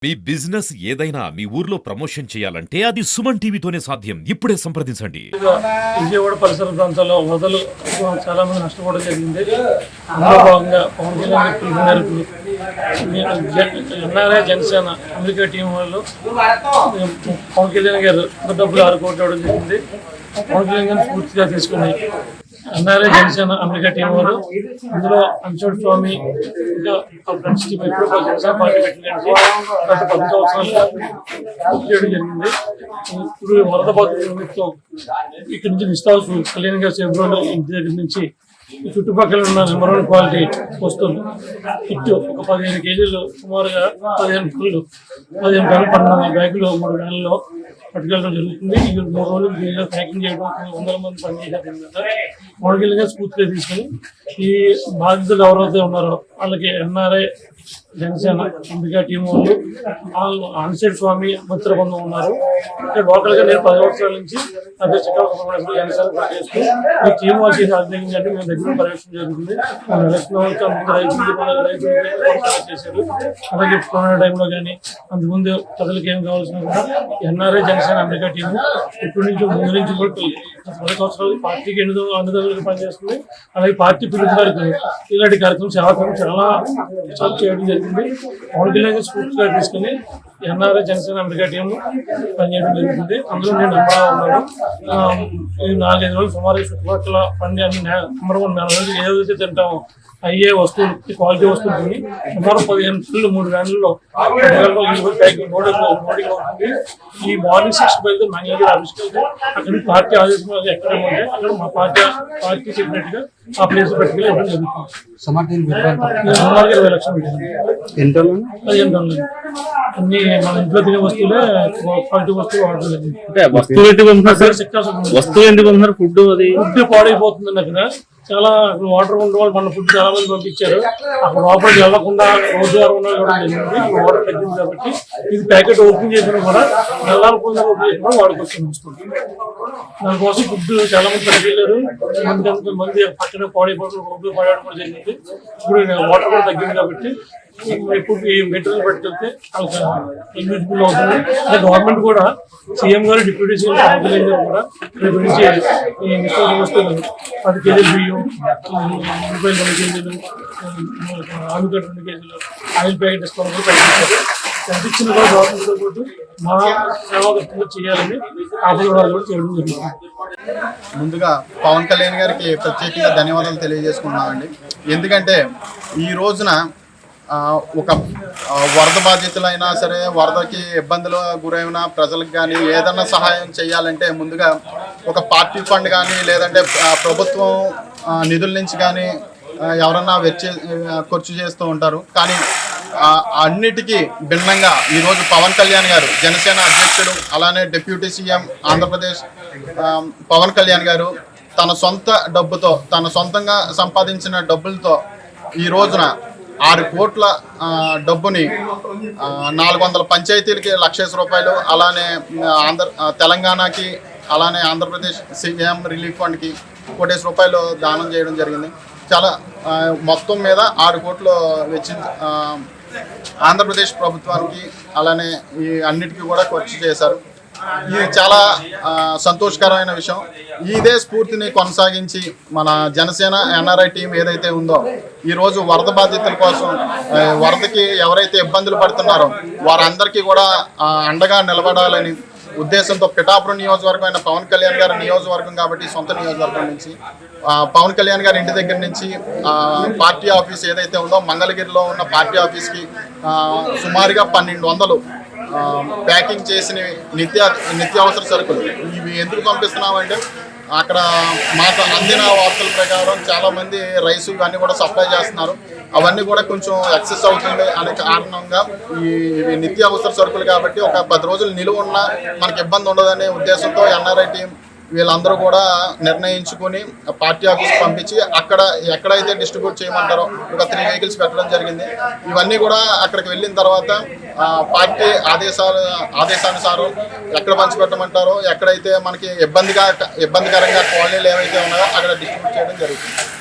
మీ business ఏదైనా మీ ఊర్లో promotion చేయాలంటే అది సుమన్ టీవీతోనే సాధ్యం. ఇప్పుడే సంప్రదించండి. విజయవాడ పరిసర ప్రాంతాల్లో వరదలు చాలా మంది నష్టపోవడం జరిగింది. అందులో భాగంగా పవన్ కళ్యాణ్ పిలుపు మేరకు ఎన్ఆర్ఐ జనసేన అమెరికా టీం వాళ్ళు పవన్ కళ్యాణ్ గారు డబ్బులు 6 కోట్లు ఇవ్వడం జరిగింది. పవన్ కళ్యాణ్ గారిని పూర్తిగా తీసుకుని ఎన్ఆర్ఐ జనసేన అమెరికా టీం వారు ఇందులో అంచోటి స్వామి ఇంకా ఫ్రెండ్స్ టీం ఎప్పుడు జనసేన పార్టీ పెట్టినట్టు గత 10 సంవత్సరాలుగా పూర్తి చేయడం జరిగింది. ఇప్పుడు వరద బాధితుల నిమిత్తం ఇక్కడి నుంచి విస్తాల్సి కళ్యాణ్ గారి సేవలో ఇంటి దగ్గర నుంచి చుట్టుపక్కల ఉన్న నెంబర్ 1 క్వాలిటీ వస్తుంది. కిట్ ఒక 15 కేజీలు సుమారుగా 15 ఫుల్లు 15 టన్నులు 12 బ్యాగులు 3 నెలల్లో పట్టుకెళ్ళడం జరుగుతుంది. ఈ 3 రోజులు ప్యాకింగ్ చేయడం 100 మంది పనిచేసేది. మోడగిల్గా స్ఫూర్తిగా తీసుకుని ఈ బాధితులు ఎవరైతే ఉన్నారో వాళ్ళకి ఎన్ఆర్ఐ జనసేన అమెరికా టీం వాళ్ళు అన్సెట్ స్వామి మిత్ర బృందం ఉన్నారు. ఇక్కడ లోకల్ గా నేను 10 సంవత్సరాల నుంచి జనసేన పనిచేస్తూ ఈ టీం వాళ్ళు చేసే అధ్యయనం అంటే మేము దగ్గర పర్యవేక్షణ జరుగుతుంది. రైతులు చేశారు. అలాగే కరోనా టైంలో కానీ అంతకుముందు ప్రజలకు ఏం కావాల్సిన కూడా ఎన్ఆర్ఐ జనసేన అమెరికా టీం ఇప్పటి నుంచి ముందు నుంచి కూడా 10 సంవత్సరాలు పార్టీకి అన్నదారులకు పనిచేస్తుంది. అలాగే పార్టీ పిలుపు వరకు ఇలాంటి కార్యక్రమం చాలా చేయడం జరిగింది. పవన్ కళ్యాణ్ స్ఫూర్తిగా తీసుకుని ఎన్ఆర్ఐ జనసేన అమెరికా టీం పనిచేయడం జరుగుతుంది. అందులో నేను నెంబర్ ఉన్నాను. ఈ 4-5 రోజులు సుమారు చుట్టుపక్కల పండి అన్ని నెంబర్ 1 4 రోజులు ఏదైతే తింటామో అయ్యే వస్తువులు క్వాలిటీ వస్తువులు సుమారు 15 ఫుల్ 3 వ్యాన్లలో ఈ మార్నింగ్ 6 బయలుదేరి మంగళగిరి ఆఫీస్కి వెళ్తే అక్కడ పార్టీ ఆదేశం ఎక్కడ ఉంటే అక్కడ మా పార్టీ చెప్పినట్టుగా ఆ ప్లేస్ పెట్టుకుని ఇవ్వడం జరుగుతుంది. సుమారు 20 లక్షలు 15 టన్నులు అన్ని మన ఇంట్లో తినే వస్తువులే క్వాలిటీ వస్తువులు వాడడం జరిగింది. వస్తువు ఎందుకు ఫుడ్ పాడైపోతుంది. అక్కడ చాలా వాటర్ ఉండే వాళ్ళు మన ఫుడ్ చాలా మంది పంపించారు. అక్కడ లోపలికి వెళ్లకుండా రోజువారం వాటర్ తగ్గింది కాబట్టి ఇది ప్యాకెట్ ఓపెన్ చేసినా కూడా నెలకొండ వాడుకొస్తుంది. దానికోసం ఫుడ్ చాలా మంది తగ్గిళ్ళారు. మంది పక్కన పాడైపోవడం రోడ్లు పడడం కూడా జరిగింది. ఇప్పుడు వాటర్ కూడా తగ్గింది కాబట్టి ఇప్పుడు ఈ మెటీరియల్ పట్టుకెళ్తే యూజ్ఫుల్ అవుతుంది. గవర్నమెంట్ కూడా సీఎం గారు డిప్యూటీ సీఎం పవన్ కళ్యాణ్ గారు కూడా రేపు నుంచి ఈ నిత్యావసర వస్తువులు 10 కేజీలు బియ్యం, రూపాయలు 2 కేజీలు, ఆలుగడ్డ 2 కేజీలు, ఆయిల్ ప్యాకెట్ డిస్కౌంట్ ప్రకటించారు. ప్రకటించిన కూడా గవర్నమెంట్తో పాటు మా సేవాగతంగా చేయాలని ఆపదలు కూడా చేయడం జరుగుతుంది. ముందుగా పవన్ కళ్యాణ్ గారికి ప్రత్యేకంగా ధన్యవాదాలు తెలియజేసుకున్నామండి. ఎందుకంటే ఈ రోజున ఒక వరద బాధితులైనా సరే, వరదకి ఇబ్బందులు గురైన ప్రజలకు కానీ ఏదన్నా సహాయం చేయాలంటే ముందుగా ఒక పార్టీ ఫండ్ కానీ లేదంటే ప్రభుత్వం నిధుల నుంచి కానీ ఎవరన్నా ఖర్చు చేస్తూ ఉంటారు. కానీ అన్నిటికీ భిన్నంగా ఈరోజు పవన్ కళ్యాణ్ గారు జనసేన అధ్యక్షుడు, అలానే డిప్యూటీ సీఎం ఆంధ్రప్రదేశ్ పవన్ కళ్యాణ్ గారు తన సొంత డబ్బుతో తన సొంతంగా సంపాదించిన డబ్బులతో ఈ రోజున 6 కోట్ల డబ్బుని 400 పంచాయతీలకి 1,00,000 రూపాయలు, అలానే తెలంగాణకి అలానే ఆంధ్రప్రదేశ్ సీఎం రిలీఫ్ ఫండ్కి 1 కోటి రూపాయలు దానం చేయడం జరిగింది. చాలా మొత్తం మీద 6 కోట్లు ఆంధ్రప్రదేశ్ ప్రభుత్వానికి అలానే ఈ అన్నిటికీ కూడా ఖర్చు చేశారు. ఇది చాలా సంతోషకరమైన విషయం. ఇదే స్ఫూర్తిని కొనసాగించి మన జనసేన ఎన్ఆర్ఐ టీం ఏదైతే ఉందో ఈరోజు వరద బాధితుల కోసం, వరదకి ఎవరైతే ఇబ్బందులు పడుతున్నారో వారందరికీ కూడా అండగా నిలబడాలని ఉద్దేశంతో పిఠాపురం నియోజకవర్గం అయిన పవన్ కళ్యాణ్ గారి నియోజకవర్గం కాబట్టి సొంత నియోజకవర్గం నుంచి పవన్ కళ్యాణ్ గారి ఇంటి దగ్గర నుంచి పార్టీ ఆఫీస్ ఏదైతే ఉందో మంగళగిరిలో ఉన్న పార్టీ ఆఫీస్కి సుమారుగా 1,200 ప్యాకింగ్ చేసిన నిత్యావసర సరుకులు ఇవి ఎందుకు పంపిస్తున్నామంటే అక్కడ మాకు అందిన వార్తల ప్రకారం చాలామంది రైస్ ఇవన్నీ కూడా సప్లై చేస్తున్నారు. అవన్నీ కూడా కొంచెం ఎక్సెస్ అవుతుంది అనే కారణంగా ఇవి నిత్యావసర సరుకులు కాబట్టి ఒక 10 రోజులు నిలువ ఉన్నా మనకి ఇబ్బంది ఉండదనే ఉద్దేశంతో ఎన్ఆర్ఐ టీం వీళ్ళందరూ కూడా నిర్ణయించుకొని పార్టీ ఆఫీస్కి పంపించి అక్కడ ఎక్కడైతే డిస్ట్రిబ్యూట్ చేయమంటారో ఒక 3 వెహికల్స్ పెట్టడం జరిగింది. ఇవన్నీ కూడా అక్కడికి వెళ్ళిన తర్వాత పార్టీ ఆదేశానుసారం ఎక్కడ పంచిపెట్టమంటారో, ఎక్కడైతే మనకి ఇబ్బందికరంగా కాలనీలు ఏవైతే ఉన్నాయో అక్కడ డిస్ట్రిబ్యూట్ చేయడం జరుగుతుంది.